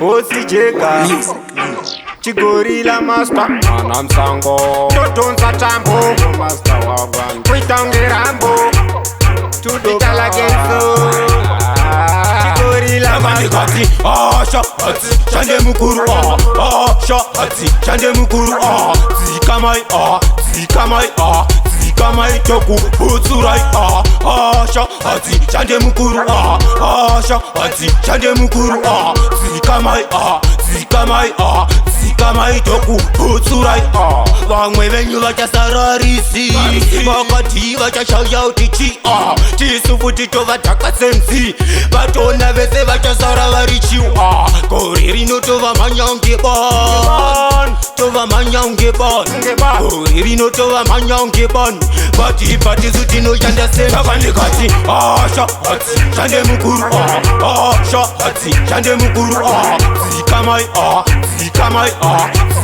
Osijeka Chigorilla master Mana msango Totonza tambo Master wagwan Kwitange rambo Tudokala genso Chigorilla master Asha ati Chande mukuru Asha ati Chande mukuru Zikamai Zikamai Zikamai toku Butsurai Asha ati Chande mukuru Asha ati Chande mukuru Zikamai Zikamai Zikamai toku Butsurai Vamwe venyu vachasararisi Vakati vachashaya utichi Chisufu titova takasensi Vatona vese vachasara varichi Kori rino tova manyange ban Tova manyange ban Kori rino tova manyange ban Pati zutino yanda sema Kavandikati Asha ati Chande mukuru Asha ati Chande mukuru Zikamai Zikamai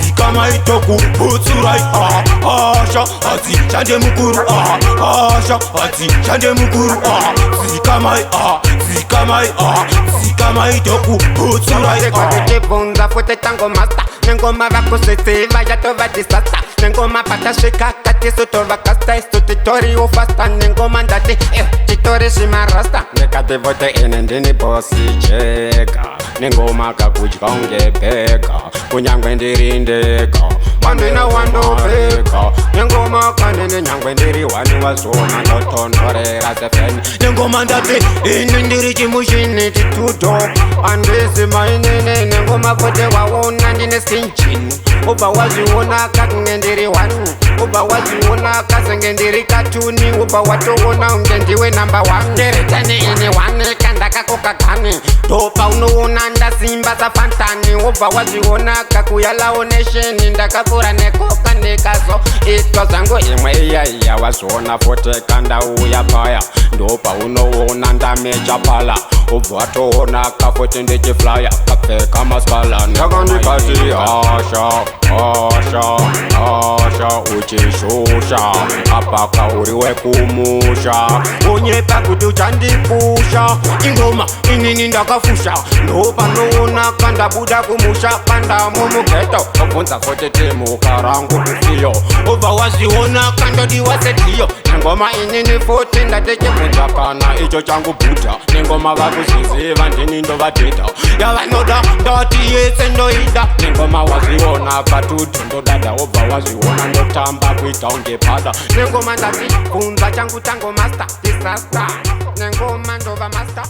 Zikamai toku Butsurai Asha ati Chande mukuru Asha ati Chande mukuru Zikamai Zikamai Zikamai toku Butsurai Chivunza fuete tango master Nengoma vako sese vaya tova disasta Nengoma pata shika kati sotova kasta Esto titori ufasta Nengoma ndate titori shima rasta Nekate vote enendini bosi cheka Nengoma kakujika ungebeka Kunyangwe ndirindeka Wandina wandoveka Nengoma kanene nyangwe ndiri wani wazona Ndotontorera sefeni Nengoma ndate inendiri chimushini tituto Andisi mainene Nengoma vote wawona ndine skinchini Uba waziwona kakungendiri wanu Uba waziwona kazengendiri katuni Uba watowona ungendiwe number 1 Nderetani ini wane kanda kakoka kani Topa unuona ndasimba za fantani Uba waziwona kakuyala nesheni Ndakavura nekoka nekazo Itwa zangu imwe iya wazona fote kanda uya paya Ndopa unuona ndamecha pala Uba watowona kafote ndeche flyer Kapeka maskala Ndakandikati Asha uchishusha Apaka uriwe kumusha Unyepa kuti uchandipusha Ingoma inini ndakafusha Ndopa noona kanda buda kumusha Kanda mumugeto Kafunza fote timu karangu kufiyo Uva waziona kanda diwasetiyo Ngoma inini fote ndateche Kana icho changu buda Nengoma vakuziziva ndini ndo vateta Yavanoda ndati yese ndoida Nengoma waziona katutu ndo dada Uva waziona ndo tamba kuita ungepada Nengoma ndati funza changu tango master Disaster Nengoma ndova master